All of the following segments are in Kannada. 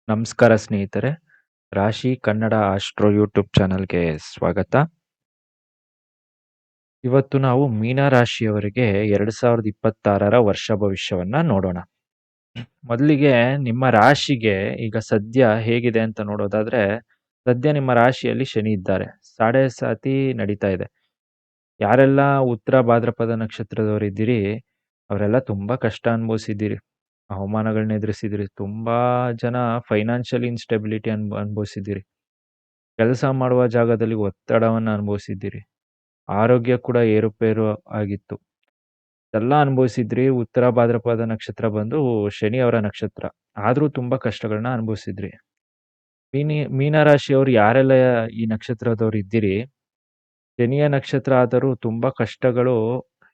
ನಮಸ್ಕಾರ ಸ್ನೇಹಿತರೆ. ರಾಶಿ ಕನ್ನಡ ಆಸ್ಟ್ರೋ ಯೂಟ್ಯೂಬ್ ಚಾನಲ್‌ಗೆ ಸ್ವಾಗತ. ಇವತ್ತು ನಾವು ಮೀನ ರಾಶಿಯವರಿಗೆ 2026ರ ವರ್ಷ ಭವಿಷ್ಯವನ್ನ ನೋಡೋಣ. ಮೊದಲಿಗೆ ನಿಮ್ಮ ರಾಶಿಗೆ ಈಗ ಸದ್ಯ ಹೇಗಿದೆ ಅಂತ ನೋಡೋದಾದ್ರೆ, ಸದ್ಯ ನಿಮ್ಮ ರಾಶಿಯಲ್ಲಿ ಶನಿ ಇದ್ದಾರೆ. ಸಾಡೆ ಸಾತಿ ನಡೀತಾ ಇದೆ. ಯಾರೆಲ್ಲ ಉತ್ತರ ಭಾದ್ರಪದ ನಕ್ಷತ್ರದವರಿದ್ದೀರಿ, ಅವರೆಲ್ಲ ತುಂಬಾ ಕಷ್ಟ ಅನುಭವಿಸಿದ್ದೀರಿ. ಅವಮಾನಗಳನ್ನ ಎದುರಿಸಿದ್ದೀರಿ. ತುಂಬಾ ಜನ ಫೈನಾನ್ಷಿಯಲ್ ಇನ್‌ಸ್ಟೆಬಿಲಿಟಿ ಅನುಭವಿಸಿದ್ದೀರಿ. ಕೆಲಸ ಮಾಡುವ ಜಾಗದಲ್ಲಿ ಒತ್ತಡವನ್ನ ಅನುಭವಿಸಿದ್ದೀರಿ. ಆರೋಗ್ಯ ಕೂಡ ಏರುಪೇರು ಆಗಿತ್ತು. ಎಲ್ಲ ಅನುಭವಿಸಿದ್ರಿ. ಉತ್ತರ ಭಾದ್ರಪದ ನಕ್ಷತ್ರ ಬಂದು ಶನಿ ಅವರ ನಕ್ಷತ್ರ. ಆದ್ರೂ ತುಂಬಾ ಕಷ್ಟಗಳನ್ನ ಅನುಭವಿಸಿದ್ರಿ. ಮೀನರಾಶಿಯವರು ಯಾರೆಲ್ಲ ಈ ನಕ್ಷತ್ರದವ್ರು ಇದ್ದೀರಿ, ಶನಿಯ ನಕ್ಷತ್ರ ಆದರೂ ತುಂಬಾ ಕಷ್ಟಗಳು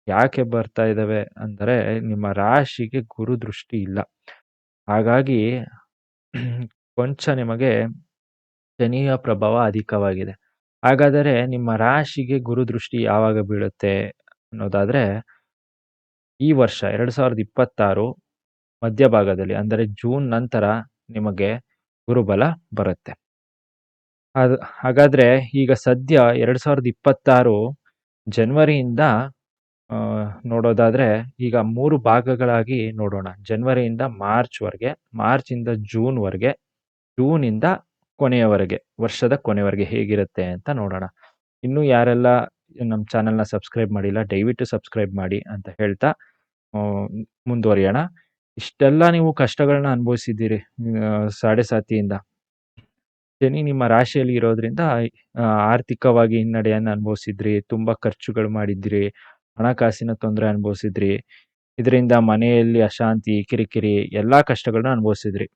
ಯಾಕೆ ಬರ್ತಾ ಇದಾವೆ ಅಂದರೆ, ನಿಮ್ಮ ರಾಶಿಗೆ ಗುರು ದೃಷ್ಟಿ ಇಲ್ಲ. ಹಾಗಾಗಿ ಕೊಂಚ ನಿಮಗೆ ಶನಿಯ ಪ್ರಭಾವ ಅಧಿಕವಾಗಿದೆ. ಹಾಗಾದರೆ ನಿಮ್ಮ ರಾಶಿಗೆ ಗುರುದೃಷ್ಟಿ ಯಾವಾಗ ಬೀಳುತ್ತೆ ಅನ್ನೋದಾದ್ರೆ, ಈ ವರ್ಷ 2026 ಮಧ್ಯಭಾಗದಲ್ಲಿ ಅಂದರೆ ಜೂನ್ ನಂತರ ನಿಮಗೆ ಗುರುಬಲ ಬರುತ್ತೆ. ಹಾಗಾದ್ರೆ ಈಗ ಸದ್ಯ 2026 ಜನವರಿಯಿಂದ ನೋಡೋದಾದ್ರೆ ಈಗ 3 ಭಾಗಗಳಾಗಿ ನೋಡೋಣ. ಜನವರಿಯಿಂದ ಮಾರ್ಚ್‌ವರೆಗೆ, ಮಾರ್ಚಿಂದ ಜೂನ್‌ವರೆಗೆ, ಜೂನಿಂದ ಕೊನೆಯವರೆಗೆ, ವರ್ಷದ ಕೊನೆವರೆಗೆ ಹೇಗಿರುತ್ತೆ ಅಂತ ನೋಡೋಣ. ಇನ್ನೂ ಯಾರೆಲ್ಲ ನಮ್ಮ ಚಾನೆಲ್‌ನ ಸಬ್ಸ್ಕ್ರೈಬ್ ಮಾಡಿಲ್ಲ, ದಯವಿಟ್ಟು ಸಬ್ಸ್ಕ್ರೈಬ್ ಮಾಡಿ ಅಂತ ಹೇಳ್ತಾ ಮುಂದುವರಿಯೋಣ. ಇಷ್ಟೆಲ್ಲ ನೀವು ಕಷ್ಟಗಳನ್ನ ಅನುಭವಿಸಿದ್ದೀರಿ ಸಾಡೆ ಸಾತಿಯಿಂದ. ಶನಿ ನಿಮ್ಮ ರಾಶಿಯಲ್ಲಿ ಇರೋದ್ರಿಂದ ಆರ್ಥಿಕವಾಗಿ ಹಿನ್ನಡೆಯನ್ನು ಅನುಭವಿಸಿದ್ರಿ, ತುಂಬಾ ಖರ್ಚುಗಳು ಮಾಡಿದ್ರಿ, ಹಣಕಾಸಿನ ತೊಂದರೆ ಅನುಭವಿಸಿದ್ರಿ. ಇದರಿಂದ ಮನೆಯಲ್ಲಿ ಅಶಾಂತಿ, ಕಿರಿಕಿರಿ ಎಲ್ಲಾ ಕಷ್ಟಗಳನ್ನ ಅನುಭವಿಸಿದ್ರಿ.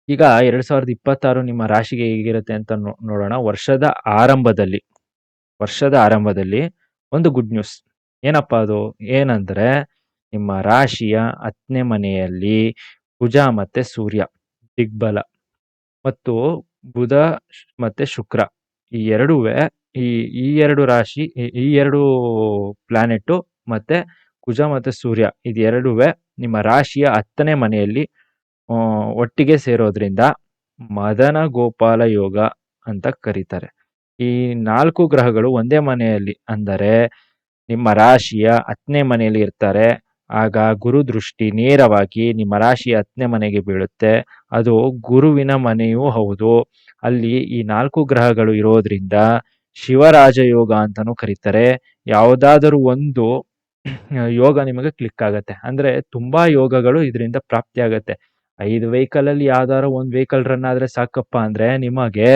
ಈಗ 2026 ನಿಮ್ಮ ರಾಶಿಗೆ ಹೇಗಿರುತ್ತೆ ಅಂತ ನೋಡೋಣ. ವರ್ಷದ ಆರಂಭದಲ್ಲಿ ಒಂದು ಗುಡ್ ನ್ಯೂಸ್. ಏನಪ್ಪಾ ಅದು? ಏನಂದ್ರೆ, ನಿಮ್ಮ ರಾಶಿಯ 10ನೇ ಮನೆಯಲ್ಲಿ ಕುಜ ಮತ್ತೆ ಸೂರ್ಯ ದಿಗ್ಬಲ ಮತ್ತು ಬುಧ ಮತ್ತೆ ಶುಕ್ರ ಈ ಎರಡುವೆ ಈ ಎರಡು ರಾಶಿ ಈ ಎರಡು ಪ್ಲಾನೆಟ್ ಮತ್ತೆ ಕುಜ ಮತ್ತೆ ಸೂರ್ಯ ಇದು ಎರಡುವೆ ನಿಮ್ಮ ರಾಶಿಯ 10ನೇ ಮನೆಯಲ್ಲಿ ಒಟ್ಟಿಗೆ ಸೇರೋದ್ರಿಂದ ಮದನ ಗೋಪಾಲ ಯೋಗ ಅಂತ ಕರೀತಾರೆ. ಈ 4 ಗ್ರಹಗಳು ಒಂದೇ ಮನೆಯಲ್ಲಿ ಅಂದರೆ ನಿಮ್ಮ ರಾಶಿಯ 10ನೇ ಮನೆಯಲ್ಲಿ ಇರ್ತಾರೆ. ಆಗ ಗುರು ದೃಷ್ಟಿ ನೇರವಾಗಿ ನಿಮ್ಮ ರಾಶಿಯ 10ನೇ ಮನೆಗೆ ಬೀಳುತ್ತೆ. ಅದು ಗುರುವಿನ ಮನೆಯೂ ಹೌದು. ಅಲ್ಲಿ ಈ 4 ಗ್ರಹಗಳು ಇರೋದ್ರಿಂದ ಶಿವರಾಜ ಯೋಗ ಅಂತಾನೂ ಕರೀತಾರೆ. ಯಾವುದಾದರೂ ಒಂದು ಯೋಗ ನಿಮಗೆ ಕ್ಲಿಕ್ ಆಗತ್ತೆ. ಅಂದ್ರೆ ತುಂಬಾ ಯೋಗಗಳು ಇದರಿಂದ ಪ್ರಾಪ್ತಿ ಆಗತ್ತೆ. 5 ವೆಹಿಕಲ್ ಅಲ್ಲಿ ಯಾವ್ದಾದ್ರು ಒಂದು ವೆಹಿಕಲ್ ರನ್ ಆದ್ರೆ ಸಾಕಪ್ಪ ಅಂದ್ರೆ ನಿಮಗೆ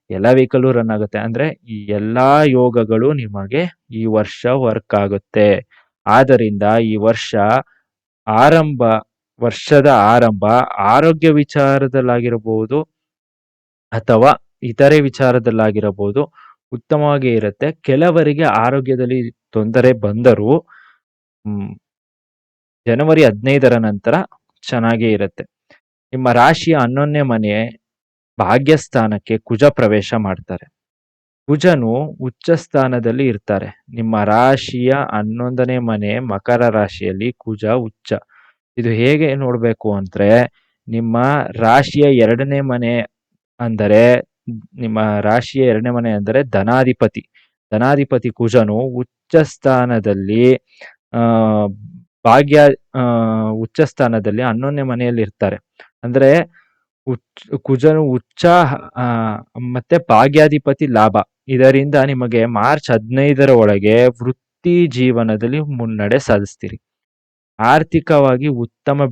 ಎಲ್ಲ ವೆಹಿಕಲ್ ರನ್ ಆಗುತ್ತೆ. ಅಂದ್ರೆ ಈ ಎಲ್ಲಾ ಯೋಗಗಳು ನಿಮಗೆ ಈ ವರ್ಷ ವರ್ಕ್ ಆಗುತ್ತೆ. ಆದ್ದರಿಂದ ಈ ವರ್ಷದ ಆರಂಭ ಆರೋಗ್ಯ ವಿಚಾರದಲ್ಲಾಗಿರಬಹುದು ಅಥವಾ ಇತರೆ ವಿಚಾರದಲ್ಲಾಗಿರಬಹುದು ಉತ್ತಮವಾಗಿ ಇರುತ್ತೆ. ಕೆಲವರಿಗೆ ಆರೋಗ್ಯದಲ್ಲಿ ತೊಂದರೆ ಬಂದರೂ ಜನವರಿ 15ರ ನಂತರ ಚೆನ್ನಾಗೇ ಇರುತ್ತೆ. ನಿಮ್ಮ ರಾಶಿಯ 11ನೇ ಮನೆ ಭಾಗ್ಯಸ್ಥಾನಕ್ಕೆ ಕುಜ ಪ್ರವೇಶ ಮಾಡ್ತಾರೆ. ಕುಜನು ಉಚ್ಚ ಸ್ಥಾನದಲ್ಲಿ ಇರ್ತಾರೆ. ನಿಮ್ಮ ರಾಶಿಯ 11ನೇ ಮನೆ ಮಕರ ರಾಶಿಯಲ್ಲಿ ಕುಜ ಉಚ್ಚ. ಇದು ಹೇಗೆ ನೋಡ್ಬೇಕು ಅಂದ್ರೆ, ನಿಮ್ಮ ರಾಶಿಯ 2ನೇ ಮನೆ ಅಂದರೆ ಧನಾಧಿಪತಿ ಕುಜನು ಉಚ್ಚ ಸ್ಥಾನದಲ್ಲಿ ಉಚ್ಚ ಸ್ಥಾನದಲ್ಲಿ 11ನೇ ಮನೆಯಲ್ಲಿ ಇರ್ತಾರೆ. ಅಂದ್ರೆ ಕುಜನು ಉಚ್ಚ ಮತ್ತೆ ಭಾಗ್ಯಾಧಿಪತಿ ಲಾಭ. ಇದರಿಂದ ನಿಮಗೆ ಮಾರ್ಚ್ 15ರ ಒಳಗೆ ವೃತ್ತಿ ಜೀವನದಲ್ಲಿ ಮುನ್ನಡೆ ಸಾಧಿಸ್ತೀರಿ. ಆರ್ಥಿಕವಾಗಿ ಉತ್ತಮ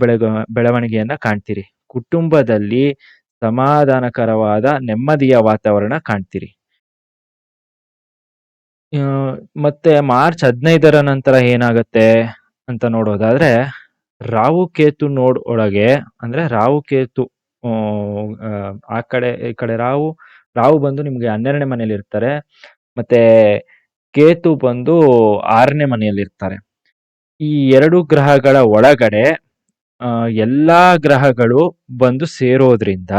ಬೆಳವಣಿಗೆಯನ್ನ ಕಾಣ್ತೀರಿ. ಕುಟುಂಬದಲ್ಲಿ ಸಮಾಧಾನಕರವಾದ ನೆಮ್ಮದಿಯ ವಾತಾವರಣ ಕಾಣ್ತೀರಿ. ಮತ್ತೆ ಮಾರ್ಚ್ 15ರ ನಂತರ ಏನಾಗತ್ತೆ ಅಂತ ನೋಡೋದಾದ್ರೆ, ರಾಹು ಕೇತು ನೋಡ್ ಒಳಗೆ ಅಂದ್ರೆ ರಾಹು ಕೇತು ಆ ಕಡೆ ಈ ಕಡೆ ರಾಹು ಬಂದು ನಿಮ್ಗೆ 12ನೇ ಮನೆಯಲ್ಲಿ ಇರ್ತಾರೆ. ಮತ್ತೆ ಕೇತು ಬಂದು 6ನೇ ಮನೆಯಲ್ಲಿ ಇರ್ತಾರೆ. ಈ 2 ಗ್ರಹಗಳ ಒಳಗಡೆ ಎಲ್ಲಾ ಗ್ರಹಗಳು ಬಂದು ಸೇರೋದ್ರಿಂದ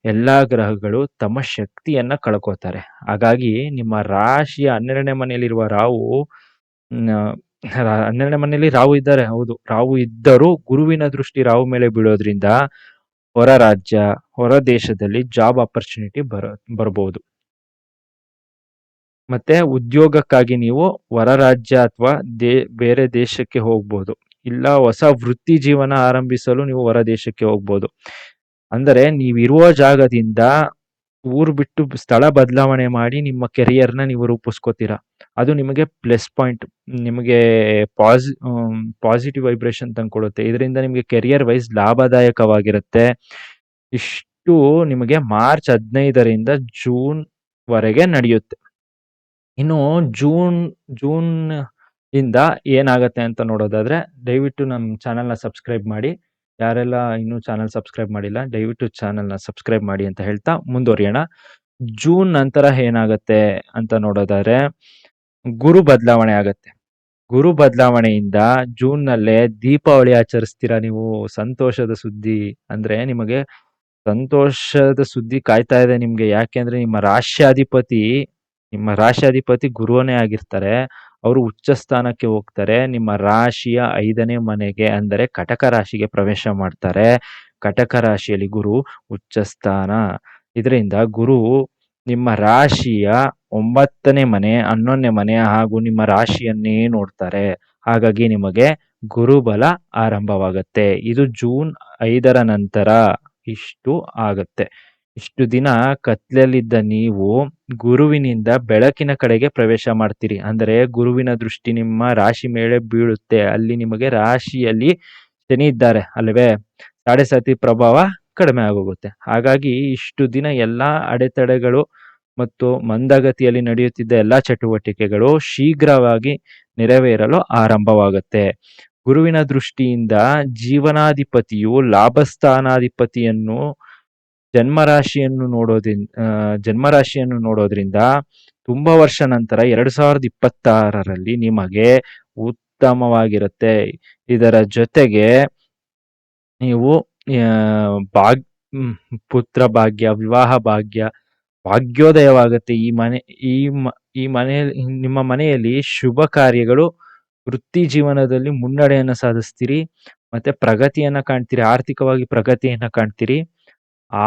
ಎಲ್ಲಾ ಗ್ರಹಗಳು ತಮ್ಮ ಶಕ್ತಿಯನ್ನ ಕಳ್ಕೋತಾರೆ. ಹಾಗಾಗಿ ನಿಮ್ಮ ರಾಶಿಯ 12ನೇ ಮನೆಯಲ್ಲಿರುವ ರಾಹು 12ನೇ ಮನೆಯಲ್ಲಿ ರಾಹು ಇದ್ದಾರೆ. ಹೌದು, ರಾಹು ಇದ್ದರೂ ಗುರುವಿನ ದೃಷ್ಟಿ ರಾಹು ಮೇಲೆ ಬೀಳೋದ್ರಿಂದ ಹೊರ ರಾಜ್ಯ, ಹೊರ ದೇಶದಲ್ಲಿ ಜಾಬ್ ಆಪರ್ಚುನಿಟಿ ಬರ್ಬೋದು. ಮತ್ತೆ ಉದ್ಯೋಗಕ್ಕಾಗಿ ನೀವು ಹೊರ ರಾಜ್ಯ ಅಥವಾ ಬೇರೆ ದೇಶಕ್ಕೆ ಹೋಗ್ಬೋದು. ಇಲ್ಲ ಹೊಸ ವೃತ್ತಿ ಜೀವನ ಆರಂಭಿಸಲು ನೀವು ಹೊರ ದೇಶಕ್ಕೆ ಹೋಗ್ಬೋದು. ಅಂದರೆ ನೀವಿರುವ ಜಾಗದಿಂದ ಊರು ಬಿಟ್ಟು ಸ್ಥಳ ಬದಲಾವಣೆ ಮಾಡಿ ನಿಮ್ಮ ಕೆರಿಯರ್ನ ನೀವು ರೂಪಿಸ್ಕೋತೀರಾ. ಅದು ನಿಮಗೆ ಪ್ಲಸ್ ಪಾಯಿಂಟ್, ನಿಮಗೆ ಪಾಸಿಟಿವ್ ವೈಬ್ರೇಷನ್ ತಂದ್ಕೊಡುತ್ತೆ. ಇದರಿಂದ ನಿಮಗೆ ಕೆರಿಯರ್ ವೈಸ್ ಲಾಭದಾಯಕವಾಗಿರುತ್ತೆ. ಇಷ್ಟು ನಿಮಗೆ ಮಾರ್ಚ್ 15ರಿಂದ ಜೂನ್ ವರೆಗೆ ನಡೆಯುತ್ತೆ. ಇನ್ನು ಜೂನ್ ಇಂದ ಏನಾಗತ್ತೆ ಅಂತ ನೋಡೋದಾದ್ರೆ, ದಯವಿಟ್ಟು ನಮ್ಮ ಚಾನಲ್ನ ಸಬ್ಸ್ಕ್ರೈಬ್ ಮಾಡಿ. ಯಾರೆಲ್ಲ ಇನ್ನೂ ಚಾನಲ್ ಸಬ್ಸ್ಕ್ರೈಬ್ ಮಾಡಿಲ್ಲ, ದಯವಿಟ್ಟು ಚಾನಲ್ನ ಸಬ್ಸ್ಕ್ರೈಬ್ ಮಾಡಿ ಅಂತ ಹೇಳ್ತಾ ಮುಂದುವರಿಯೋಣ. ಜೂನ್ ನಂತರ ಏನಾಗತ್ತೆ ಅಂತ ನೋಡೋದಾದ್ರೆ, ಗುರು ಬದಲಾವಣೆ ಆಗತ್ತೆ. ಗುರು ಬದಲಾವಣೆಯಿಂದ ಜೂನ್ನಲ್ಲೇ ದೀಪಾವಳಿ ಆಚರಿಸ್ತೀರಾ ನೀವು. ಸಂತೋಷದ ಸುದ್ದಿ ಅಂದ್ರೆ ನಿಮಗೆ ಸಂತೋಷದ ಸುದ್ದಿ ಕಾಯ್ತಾ ಇದೆ ನಿಮ್ಗೆ. ಯಾಕೆಂದ್ರೆ ನಿಮ್ಮ ರಾಶ್ಯಾಧಿಪತಿ ಗುರುವನೇ ಆಗಿರ್ತಾರೆ. ಅವರು ಉಚ್ಚ ಸ್ಥಾನಕ್ಕೆ ಹೋಗ್ತಾರೆ. ನಿಮ್ಮ ರಾಶಿಯ 5ನೇ ಮನೆಗೆ ಅಂದರೆ ಕಟಕ ರಾಶಿಗೆ ಪ್ರವೇಶ ಮಾಡ್ತಾರೆ. ಕಟಕ ರಾಶಿಯಲ್ಲಿ ಗುರು ಉಚ್ಚ ಸ್ಥಾನ. ಇದರಿಂದ ಗುರು ನಿಮ್ಮ ರಾಶಿಯ 9ನೇ ಮನೆ, 11ನೇ ಮನೆ ಹಾಗೂ ನಿಮ್ಮ ರಾಶಿಯನ್ನೇ ನೋಡ್ತಾರೆ. ಹಾಗಾಗಿ ನಿಮಗೆ ಗುರುಬಲ ಆರಂಭವಾಗತ್ತೆ. ಇದು ಜೂನ್ 5ರ ನಂತರ ಇಷ್ಟು ಆಗತ್ತೆ. ಇಷ್ಟು ದಿನ ಕತ್ಲಲ್ಲಿದ್ದ ನೀವು ಗುರುವಿನಿಂದ ಬೆಳಕಿನ ಕಡೆಗೆ ಪ್ರವೇಶ ಮಾಡ್ತೀರಿ. ಅಂದರೆ ಗುರುವಿನ ದೃಷ್ಟಿ ನಿಮ್ಮ ರಾಶಿ ಮೇಲೆ ಬೀಳುತ್ತೆ. ಅಲ್ಲಿ ನಿಮಗೆ ರಾಶಿಯಲ್ಲಿ ಶನಿ ಇದ್ದಾರೆ ಅಲ್ವೇ, ಸಾಡೆ ಪ್ರಭಾವ ಕಡಿಮೆ ಆಗೋಗುತ್ತೆ. ಹಾಗಾಗಿ ಇಷ್ಟು ದಿನ ಎಲ್ಲಾ ಅಡೆತಡೆಗಳು ಮತ್ತು ಮಂದಗತಿಯಲ್ಲಿ ನಡೆಯುತ್ತಿದ್ದ ಎಲ್ಲಾ ಚಟುವಟಿಕೆಗಳು ಶೀಘ್ರವಾಗಿ ನೆರವೇರಲು ಆರಂಭವಾಗುತ್ತೆ. ಗುರುವಿನ ದೃಷ್ಟಿಯಿಂದ ಜೀವನಾಧಿಪತಿಯು ಲಾಭಸ್ಥಾನಾಧಿಪತಿಯನ್ನು ಜನ್ಮರಾಶಿಯನ್ನು ನೋಡೋದ್ರಿಂದ ತುಂಬಾ ವರ್ಷ ನಂತರ 2026ರಲ್ಲಿ ನಿಮಗೆ ಉತ್ತಮವಾಗಿರುತ್ತೆ. ಇದರ ಜೊತೆಗೆ ನೀವು ಪುತ್ರ ಭಾಗ್ಯ, ವಿವಾಹ ಭಾಗ್ಯ, ಭಾಗ್ಯೋದಯವಾಗುತ್ತೆ. ಈ ಮನೆಯಲ್ಲಿ ನಿಮ್ಮ ಮನೆಯಲ್ಲಿ ಶುಭ ಕಾರ್ಯಗಳು, ವೃತ್ತಿ ಜೀವನದಲ್ಲಿ ಮುನ್ನಡೆಯನ್ನು ಸಾಧಿಸ್ತೀರಿ. ಮತ್ತೆ ಪ್ರಗತಿಯನ್ನ ಕಾಣ್ತೀರಿ, ಆರ್ಥಿಕವಾಗಿ ಪ್ರಗತಿಯನ್ನ ಕಾಣ್ತೀರಿ.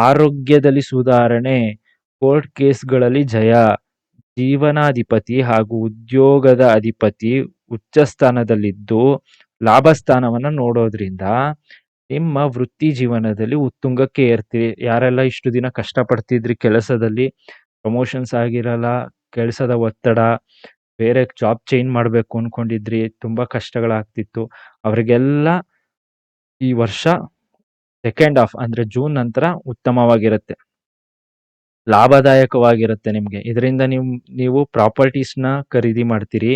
ಆರೋಗ್ಯದಲ್ಲಿ ಸುಧಾರಣೆ, ಕೋರ್ಟ್ ಕೇಸ್ಗಳಲ್ಲಿ ಜಯ. ಜೀವನಾಧಿಪತಿ ಹಾಗೂ ಉದ್ಯೋಗದ ಅಧಿಪತಿ ಉಚ್ಚ ಸ್ಥಾನದಲ್ಲಿದ್ದು ಲಾಭ ಸ್ಥಾನವನ್ನ ನೋಡೋದ್ರಿಂದ ನಿಮ್ಮ ವೃತ್ತಿ ಜೀವನದಲ್ಲಿ ಉತ್ತುಂಗಕ್ಕೆ ಏರ್ತೀರಿ. ಯಾರೆಲ್ಲ ಇಷ್ಟು ದಿನ ಕಷ್ಟಪಡ್ತಿದ್ರಿ ಕೆಲಸದಲ್ಲಿ, ಪ್ರಮೋಷನ್ಸ್ ಆಗಿರಲ್ಲ, ಕೆಲಸದ ಒತ್ತಡ, ಬೇರೆ ಜಾಬ್ ಚೇಂಜ್ ಮಾಡಬೇಕು ಅನ್ಕೊಂಡಿದ್ರಿ, ತುಂಬಾ ಕಷ್ಟಗಳಾಗ್ತಿತ್ತು, ಅವರಿಗೆಲ್ಲ ಈ ವರ್ಷ ಸೆಕೆಂಡ್ ಹಾಫ್ ಅಂದ್ರೆ ಜೂನ್ ನಂತರ ಉತ್ತಮವಾಗಿರುತ್ತೆ, ಲಾಭದಾಯಕವಾಗಿರುತ್ತೆ ನಿಮ್ಗೆ. ಇದರಿಂದ ನೀವು ಪ್ರಾಪರ್ಟೀಸ್ನ ಖರೀದಿ ಮಾಡ್ತೀರಿ,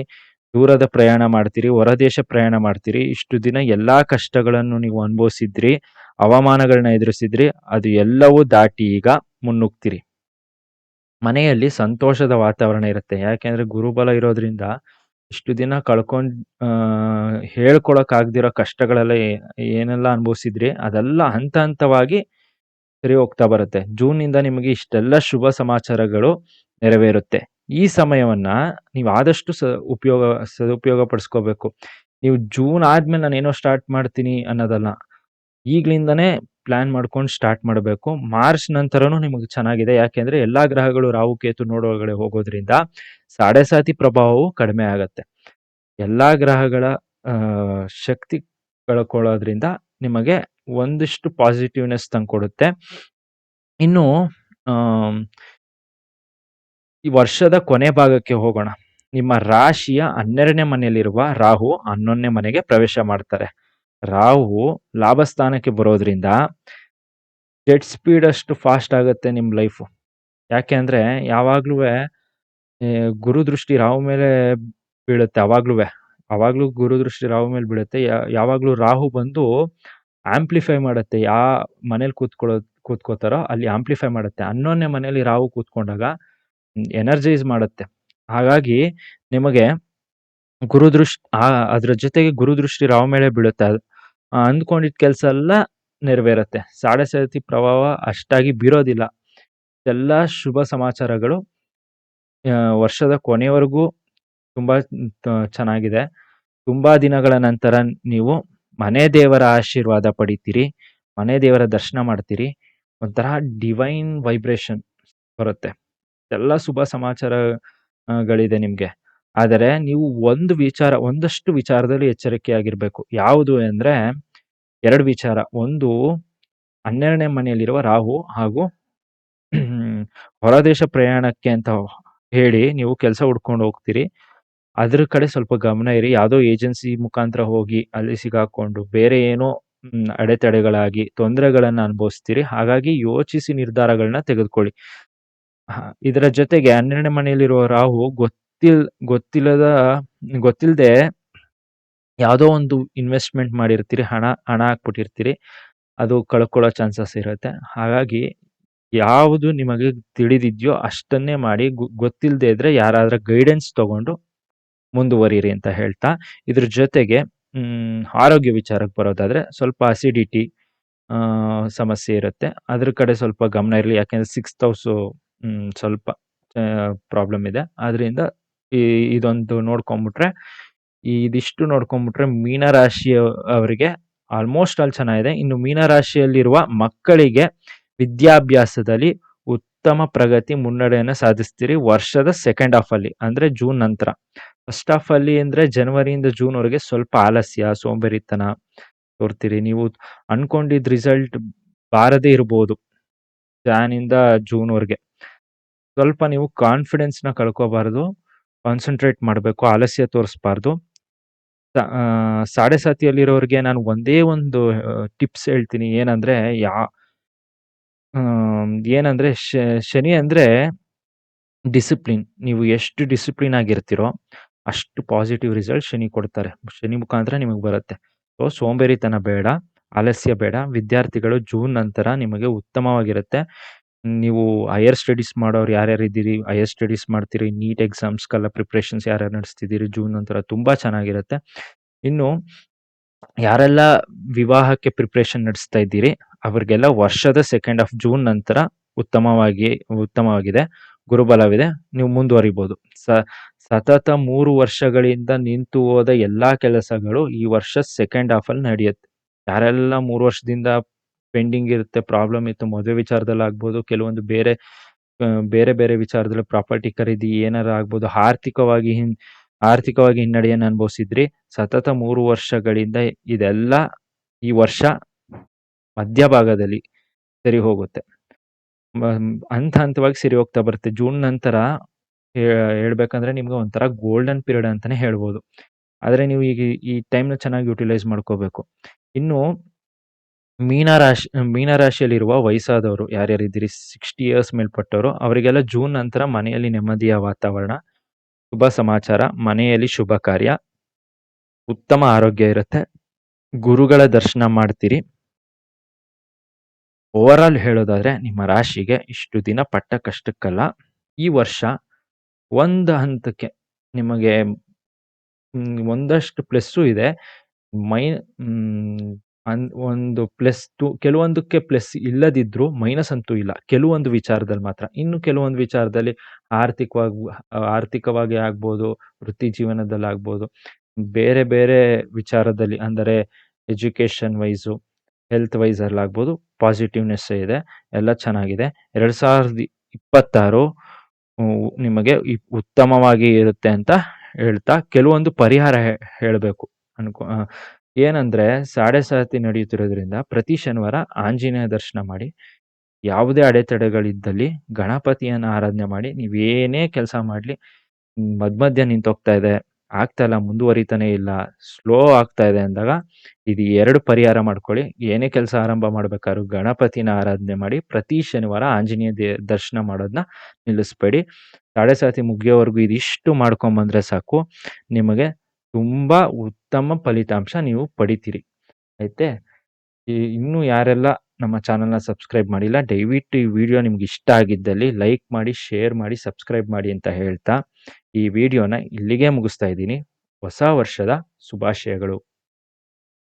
ದೂರದ ಪ್ರಯಾಣ ಮಾಡ್ತೀರಿ, ಹೊರದೇಶ ಪ್ರಯಾಣ ಮಾಡ್ತೀರಿ. ಇಷ್ಟು ದಿನ ಎಲ್ಲಾ ಕಷ್ಟಗಳನ್ನು ನೀವು ಅನುಭವಿಸಿದ್ರಿ, ಅವಮಾನಗಳನ್ನ ಎದುರಿಸಿದ್ರಿ, ಅದು ಎಲ್ಲವೂ ದಾಟಿ ಈಗ ಮುನ್ನುಗ್ತೀರಿ. ಮನೆಯಲ್ಲಿ ಸಂತೋಷದ ವಾತಾವರಣ ಇರುತ್ತೆ. ಯಾಕೆಂದ್ರೆ ಗುರುಬಲ ಇರೋದ್ರಿಂದ ಇಷ್ಟು ದಿನ ಹೇಳ್ಕೊಳಕ್ ಆಗ್ದಿರೋ ಕಷ್ಟಗಳೆಲ್ಲ ಏನೆಲ್ಲ ಅನುಭವಿಸಿದ್ರಿ ಅದೆಲ್ಲ ಹಂತ ಹಂತವಾಗಿ ಸರಿ ಹೋಗ್ತಾ ಬರುತ್ತೆ. ಜೂನ್ನಿಂದ ನಿಮಗೆ ಇಷ್ಟೆಲ್ಲ ಶುಭ ಸಮಾಚಾರಗಳು ನೆರವೇರುತ್ತೆ. ಈ ಸಮಯವನ್ನ ನೀವು ಆದಷ್ಟು ಸದುಪಯೋಗ ಪಡಿಸ್ಕೋಬೇಕು. ನೀವು ಜೂನ್ ಆದ್ಮೇಲೆ ನಾನು ಏನೋ ಸ್ಟಾರ್ಟ್ ಮಾಡ್ತೀನಿ ಅನ್ನೋದಲ್ಲ, ಈಗ್ಲಿಂದಾನೇ ಪ್ಲಾನ್ ಮಾಡ್ಕೊಂಡು ಸ್ಟಾರ್ಟ್ ಮಾಡಬೇಕು. ಮಾರ್ಚ್ ನಂತರನೂ ನಿಮಗೆ ಚೆನ್ನಾಗಿದೆ. ಯಾಕೆಂದ್ರೆ ಎಲ್ಲಾ ಗ್ರಹಗಳು ರಾಹು ಕೇತು ನೋಡೊಳಗಡೆ ಹೋಗೋದ್ರಿಂದ ಸಾಡೆ ಪ್ರಭಾವವು ಕಡಿಮೆ ಆಗತ್ತೆ. ಎಲ್ಲಾ ಗ್ರಹಗಳ ಶಕ್ತಿ ಕಳ್ಕೊಳ್ಳೋದ್ರಿಂದ ನಿಮಗೆ ಒಂದಿಷ್ಟು ಪಾಸಿಟಿವ್ನೆಸ್ ತಂದ್ಕೊಡುತ್ತೆ. ಇನ್ನು ಈ ವರ್ಷದ ಕೊನೆ ಭಾಗಕ್ಕೆ ಹೋಗೋಣ. ನಿಮ್ಮ ರಾಶಿಯ 12ನೇ ಮನೆಯಲ್ಲಿರುವ ರಾಹು 11ನೇ ಮನೆಗೆ ಪ್ರವೇಶ ಮಾಡ್ತಾರೆ. ರಾಹು ಲಾಭಸ್ಥಾನಕ್ಕೆ ಬರೋದ್ರಿಂದ ಜೆಟ್ ಸ್ಪೀಡ್ ಅಷ್ಟು ಫಾಸ್ಟ್ ಆಗುತ್ತೆ ನಿಮ್ ಲೈಫು. ಯಾಕೆ ಅಂದ್ರೆ ಯಾವಾಗ್ಲೂ ಗುರು ದೃಷ್ಟಿ ರಾಹು ಮೇಲೆ ಬೀಳುತ್ತೆ. ಅವಾಗ್ಲೂ ಗುರು ದೃಷ್ಟಿ ರಾಹು ಮೇಲೆ ಬೀಳುತ್ತೆ. ಯಾವಾಗ್ಲೂ ರಾಹು ಬಂದು ಆಂಪ್ಲಿಫೈ ಮಾಡುತ್ತೆ. ಮನೇಲಿ ಕೂತ್ಕೋತಾರೋ ಅಲ್ಲಿ ಆಂಪ್ಲಿಫೈ ಮಾಡುತ್ತೆ. 11ನೇ ಮನೆಯಲ್ಲಿ ರಾಹು ಕೂತ್ಕೊಂಡಾಗ ಎನರ್ಜೈಸ್ ಮಾಡುತ್ತೆ. ಹಾಗಾಗಿ ನಿಮಗೆ ಅದ್ರ ಜೊತೆಗೆ ಗುರುದೃಷ್ಟಿ ರಾಹು ಮೇಲೆ ಬೀಳುತ್ತೆ. ಅಂದ್ಕೊಂಡಿದ್ದ ಕೆಲಸ ಎಲ್ಲ ನೆರವೇರುತ್ತೆ. ಸಾಡೆ ಪ್ರಭಾವ ಅಷ್ಟಾಗಿ ಬೀರೋದಿಲ್ಲ. ಎಲ್ಲ ಶುಭ ಸಮಾಚಾರಗಳು ವರ್ಷದ ಕೊನೆವರೆಗೂ ತುಂಬಾ ಚೆನ್ನಾಗಿದೆ. ತುಂಬಾ ದಿನಗಳ ನಂತರ ನೀವು ಮನೆ ದೇವರ ಆಶೀರ್ವಾದ ಪಡಿತೀರಿ. ಮನೆ ದೇವರ ದರ್ಶನ ಮಾಡ್ತೀರಿ. ಒಂಥರ ಡಿವೈನ್ ವೈಬ್ರೇಷನ್ ಬರುತ್ತೆ. ಎಲ್ಲ ಶುಭ ಸಮಾಚಾರ ಗಳಿದೆ ನಿಮ್ಗೆ. ಆದರೆ ನೀವು ಒಂದಷ್ಟು ವಿಚಾರದಲ್ಲಿ ಎಚ್ಚರಿಕೆಯಾಗಿರ್ಬೇಕು. ಯಾವುದು ಅಂದ್ರೆ 2 ವಿಚಾರ. ಒಂದು 12ನೇ ಮನೆಯಲ್ಲಿರುವ ರಾಹು ಹಾಗೂ ಹೊರದೇಶ ಪ್ರಯಾಣಕ್ಕೆ ಅಂತ ಹೇಳಿ ನೀವು ಕೆಲಸ ಹುಡ್ಕೊಂಡು ಹೋಗ್ತೀರಿ. ಅದ್ರ ಕಡೆ ಸ್ವಲ್ಪ ಗಮನ ಇರಿ. ಯಾವುದೋ ಏಜೆನ್ಸಿ ಮುಖಾಂತರ ಹೋಗಿ ಅಲ್ಲಿ ಸಿಗಾಕೊಂಡು ಬೇರೆ ಏನೋ ಅಡೆತಡೆಗಳಾಗಿ ತೊಂದರೆಗಳನ್ನ ಅನುಭವಿಸ್ತೀರಿ. ಹಾಗಾಗಿ ಯೋಚಿಸಿ ನಿರ್ಧಾರಗಳನ್ನ ತೆಗೆದುಕೊಳ್ಳಿ. ಇದರ ಜೊತೆಗೆ 12ನೇ ಮನೆಯಲ್ಲಿರುವ ರಾಹು ಗೊತ್ತಿಲ್ಲದೆ ಯಾವುದೋ ಒಂದು ಇನ್ವೆಸ್ಟ್ಮೆಂಟ್ ಮಾಡಿರ್ತೀರಿ. ಹಣ ಹಾಕ್ಬಿಟ್ಟಿರ್ತೀರಿ. ಅದು ಕಳ್ಕೊಳ್ಳೋ ಚಾನ್ಸಸ್ ಇರುತ್ತೆ. ಹಾಗಾಗಿ ಯಾವುದು ನಿಮಗೆ ತಿಳಿದಿದ್ಯೋ ಅಷ್ಟನ್ನೇ ಮಾಡಿ. ಗೊತ್ತಿಲ್ಲದೆ ಇದ್ರೆ ಯಾರಾದ್ರ ಗೈಡೆನ್ಸ್ ತಗೊಂಡು ಮುಂದುವರಿರಿ ಅಂತ ಹೇಳ್ತಾ, ಇದ್ರ ಜೊತೆಗೆ ಆರೋಗ್ಯ ವಿಚಾರಕ್ಕೆ ಬರೋದಾದ್ರೆ ಸ್ವಲ್ಪ ಅಸಿಡಿಟಿ ಸಮಸ್ಯೆ ಇರುತ್ತೆ. ಅದ್ರ ಕಡೆ ಸ್ವಲ್ಪ ಗಮನ ಇರಲಿ. ಯಾಕೆಂದ್ರೆ 6th ಹೌಸು ಸ್ವಲ್ಪ ಪ್ರಾಬ್ಲಮ್ ಇದೆ. ಆದ್ರಿಂದ ಇದೊಂದು ನೋಡ್ಕೊಂಡ್ಬಿಟ್ರೆ, ಇದಿಷ್ಟು ನೋಡ್ಕೊಂಡ್ಬಿಟ್ರೆ ಅವರಿಗೆ ಆಲ್ಮೋಸ್ಟ್ ಆಲ್ ಚೆನ್ನಾಗಿದೆ. ಇನ್ನು ಮೀನರಾಶಿಯಲ್ಲಿರುವ ಮಕ್ಕಳಿಗೆ ವಿದ್ಯಾಭ್ಯಾಸದಲ್ಲಿ ಉತ್ತಮ ಪ್ರಗತಿ ಮುನ್ನಡೆಯನ್ನು ಸಾಧಿಸ್ತೀರಿ ವರ್ಷದ ಸೆಕೆಂಡ್ ಹಾಫ್ ಅಲ್ಲಿ, ಅಂದ್ರೆ ಜೂನ್ ನಂತರ. ಫಸ್ಟ್ ಹಾಫ್ ಅಲ್ಲಿ ಅಂದ್ರೆ ಜನವರಿಯಿಂದ ಜೂನ್ ವರೆಗೆ ಸ್ವಲ್ಪ ಆಲಸ್ಯ, ಸೋಂಬೇರಿತನ ತೋರ್ತೀರಿ. ನೀವು ಅನ್ಕೊಂಡಿದ್ ರಿಸಲ್ಟ್ ಬಾರದೇ ಇರ್ಬೋದು. ಜಾನ್ ಇಂದ ಜೂನ್ ವರೆಗೆ ಸ್ವಲ್ಪ ನೀವು ಕಾನ್ಫಿಡೆನ್ಸ್ ನ ಕಳ್ಕೋಬಾರದು. ಕಾನ್ಸಂಟ್ರೇಟ್ ಮಾಡಬೇಕು, ಆಲಸ್ಯ ತೋರಿಸ್ಬಾರ್ದು. ಸಾಡೆ ಸಾತಿಯಲ್ಲಿರೋರಿಗೆ ನಾನು ಒಂದೇ ಒಂದು ಟಿಪ್ಸ್ ಹೇಳ್ತೀನಿ. ಏನಂದ್ರೆ ಶನಿ ಅಂದ್ರೆ ಡಿಸಿಪ್ಲಿನ್. ನೀವು ಎಷ್ಟು ಡಿಸಿಪ್ಲಿನ್ ಆಗಿರ್ತೀರೋ ಅಷ್ಟು ಪಾಸಿಟಿವ್ ರಿಸಲ್ಟ್ ಶನಿ ಕೊಡ್ತಾರೆ. ಶನಿ ಮುಖಾಂತರ ನಿಮಗೆ ಬರುತ್ತೆ. ಸೊ ಸೋಂಬೇರಿತನ ಬೇಡ, ಆಲಸ್ಯ ಬೇಡ. ವಿದ್ಯಾರ್ಥಿಗಳು ಜೂನ್ ನಂತರ ನಿಮಗೆ ಉತ್ತಮವಾಗಿರುತ್ತೆ. ನೀವು ಹೈಯರ್ ಸ್ಟಡೀಸ್ ಮಾಡೋರು ಯಾರ್ಯಾರು ಇದ್ದೀರಿ, ಹೈಯರ್ ಸ್ಟಡೀಸ್ ಮಾಡ್ತೀರಿ, ನೀಟ್ ಎಕ್ಸಾಮ್ಸ್ಗೆಲ್ಲ ಪ್ರಿಪ್ರೇಷನ್ಸ್ ಯಾರ್ಯಾರು ನಡೆಸ್ತಿದ್ದೀರಿ, ಜೂನ್ ನಂತರ ತುಂಬಾ ಚೆನ್ನಾಗಿರುತ್ತೆ. ಇನ್ನು ಯಾರೆಲ್ಲ ವಿವಾಹಕ್ಕೆ ಪ್ರಿಪ್ರೇಷನ್ ನಡೆಸ್ತಾ ಇದ್ದೀರಿ ಅವ್ರಿಗೆಲ್ಲ ವರ್ಷದ ಸೆಕೆಂಡ್ ಹಾಫ್ ಜೂನ್ ನಂತರ ಉತ್ತಮವಾಗಿದೆ. ಗುರುಬಲವಿದೆ. ನೀವು ಮುಂದುವರಿಬಹುದು. ಸತತ 3 ವರ್ಷಗಳಿಂದ ನಿಂತು ಹೋದ ಎಲ್ಲಾ ಕೆಲಸಗಳು ಈ ವರ್ಷ ಸೆಕೆಂಡ್ ಹಾಫ್ ಅಲ್ಲಿ ನಡೆಯುತ್ತೆ. ಯಾರೆಲ್ಲ 3 ವರ್ಷದಿಂದ ಪೆಂಡಿಂಗ್ ಇರುತ್ತೆ, ಪ್ರಾಬ್ಲಮ್ ಇತ್ತು, ಮದುವೆ ವಿಚಾರದಲ್ಲಿ ಆಗ್ಬೋದು, ಕೆಲವೊಂದು ಬೇರೆ ಬೇರೆ ವಿಚಾರದಲ್ಲಿ ಪ್ರಾಪರ್ಟಿ ಖರೀದಿ ಏನಾರ ಆಗ್ಬೋದು, ಆರ್ಥಿಕವಾಗಿ ಹಿನ್ನಡೆಯನ್ನು ಅನುಭವಿಸಿದ್ರಿ. ಸತತ 3 ವರ್ಷಗಳಿಂದ ಇದೆಲ್ಲ ಈ ವರ್ಷ ಮಧ್ಯಭಾಗದಲ್ಲಿ ಸರಿ ಹೋಗುತ್ತೆ. ಹಂತವಾಗಿ ಸರಿ ಹೋಗ್ತಾ ಬರುತ್ತೆ. ಜೂನ್ ನಂತರ ಹೇಳ್ಬೇಕಂದ್ರೆ ನಿಮ್ಗೆ ಒಂಥರ ಗೋಲ್ಡನ್ ಪೀರಿಯಡ್ ಅಂತಾನೆ ಹೇಳ್ಬೋದು. ಆದ್ರೆ ನೀವು ಈಗ ಈ ಟೈಮ್ನ ಚೆನ್ನಾಗಿ ಯುಟಿಲೈಸ್ ಮಾಡ್ಕೋಬೇಕು. ಇನ್ನು ಮೀನರಾಶಿಯಲ್ಲಿರುವ ವಯಸ್ಸಾದವರು ಯಾರ್ಯಾರಿದ್ದೀರಿ, 60 ಇಯರ್ಸ್ ಮೇಲ್ಪಟ್ಟವರು, ಅವರಿಗೆಲ್ಲ ಜೂನ್ ನಂತರ ಮನೆಯಲ್ಲಿ ನೆಮ್ಮದಿಯ ವಾತಾವರಣ, ಶುಭ ಸಮಾಚಾರ, ಮನೆಯಲ್ಲಿ ಶುಭ ಕಾರ್ಯ, ಉತ್ತಮ ಆರೋಗ್ಯ ಇರುತ್ತೆ, ಗುರುಗಳ ದರ್ಶನ ಮಾಡ್ತೀರಿ. ಓವರ್ ಆಲ್ ಹೇಳೋದಾದ್ರೆ ನಿಮ್ಮ ರಾಶಿಗೆ ಇಷ್ಟು ದಿನ ಪಟ್ಟ ಕಷ್ಟಕ್ಕಲ್ಲ, ಈ ವರ್ಷ ಒಂದು ಹಂತಕ್ಕೆ ನಿಮಗೆ ಒಂದಷ್ಟು ಪ್ಲಸ್ಸು ಇದೆ. ಒಂದು ಪ್ಲಸ್ ಕೆಲವೊಂದಕ್ಕೆ ಪ್ಲಸ್ ಇಲ್ಲದಿದ್ರು ಮೈನಸ್ ಅಂತೂ ಇಲ್ಲ, ಕೆಲವೊಂದು ವಿಚಾರದಲ್ಲಿ ಮಾತ್ರ. ಇನ್ನು ಕೆಲವೊಂದು ವಿಚಾರದಲ್ಲಿ ಆರ್ಥಿಕವಾಗಿ ಆಗ್ಬೋದು, ವೃತ್ತಿ ಜೀವನದಲ್ಲಿ ಆಗ್ಬೋದು, ಬೇರೆ ವಿಚಾರದಲ್ಲಿ ಅಂದರೆ ಎಜುಕೇಶನ್ ವೈಸು, ಹೆಲ್ತ್ ವೈಸ್ ಅಲ್ಲಿ ಆಗ್ಬೋದು, ಪಾಸಿಟಿವ್ನೆಸ್ ಇದೆ. ಎಲ್ಲ ಚೆನ್ನಾಗಿದೆ. 2026 ನಿಮಗೆ ಉತ್ತಮವಾಗಿ ಇರುತ್ತೆ ಅಂತ ಹೇಳ್ತಾ ಕೆಲವೊಂದು ಪರಿಹಾರ ಹೇಳಬೇಕು ಏನಂದ್ರೆ ಸಾಡೆ ಸಾತಿ ನಡೆಯುತ್ತಿರೋದ್ರಿಂದ ಪ್ರತಿ ಶನಿವಾರ ಆಂಜನೇಯ ದರ್ಶನ ಮಾಡಿ. ಯಾವುದೇ ಅಡೆತಡೆಗಳಿದ್ದಲ್ಲಿ ಗಣಪತಿಯನ್ನ ಆರಾಧನೆ ಮಾಡಿ. ನೀವೇನೇ ಕೆಲಸ ಮಾಡ್ಲಿ, ಮಧ್ಯ ನಿಂತೋಗ್ತಾ ಇದೆ, ಆಗ್ತಾ ಇಲ್ಲ, ಮುಂದುವರಿತಾನೆ ಇಲ್ಲ, ಸ್ಲೋ ಆಗ್ತಾ ಇದೆ ಅಂದಾಗ ಇದು 2 ಪರಿಹಾರ ಮಾಡ್ಕೊಳ್ಳಿ. ಏನೇ ಕೆಲಸ ಆರಂಭ ಮಾಡ್ಬೇಕಾದ್ರೂ ಗಣಪತಿನ ಆರಾಧನೆ ಮಾಡಿ. ಪ್ರತಿ ಶನಿವಾರ ಆಂಜನೇಯ ದರ್ಶನ ಮಾಡೋದನ್ನ ನಿಲ್ಲಿಸ್ಬೇಡಿ. ಸಾಡೆ ಸಾತಿ ಮುಗಿಯೋವರೆಗೂ ಇದಿಷ್ಟು ಮಾಡ್ಕೊಂಬಂದ್ರೆ ಸಾಕು, ನಿಮಗೆ ತುಂಬಾ ಉತ್ತಮ ಫಲಿತಾಂಶ ನೀವು ಪಡಿತೀರಿ. ಆಯ್ತೆ. ಇನ್ನೂ ಯಾರೆಲ್ಲ ನಮ್ಮ ಚಾನಲ್ನ ಸಬ್ಸ್ಕ್ರೈಬ್ ಮಾಡಿಲ್ಲ, ದಯವಿಟ್ಟು ಈ ವಿಡಿಯೋ ನಿಮ್ಗೆ ಇಷ್ಟ ಆಗಿದ್ದಲ್ಲಿ ಲೈಕ್ ಮಾಡಿ, ಶೇರ್ ಮಾಡಿ, ಸಬ್ಸ್ಕ್ರೈಬ್ ಮಾಡಿ ಅಂತ ಹೇಳ್ತಾ ಈ ವಿಡಿಯೋನ ಇಲ್ಲಿಗೆ ಮುಗಿಸ್ತಾ ಇದ್ದೀನಿ. ಹೊಸ ವರ್ಷದ ಶುಭಾಶಯಗಳು.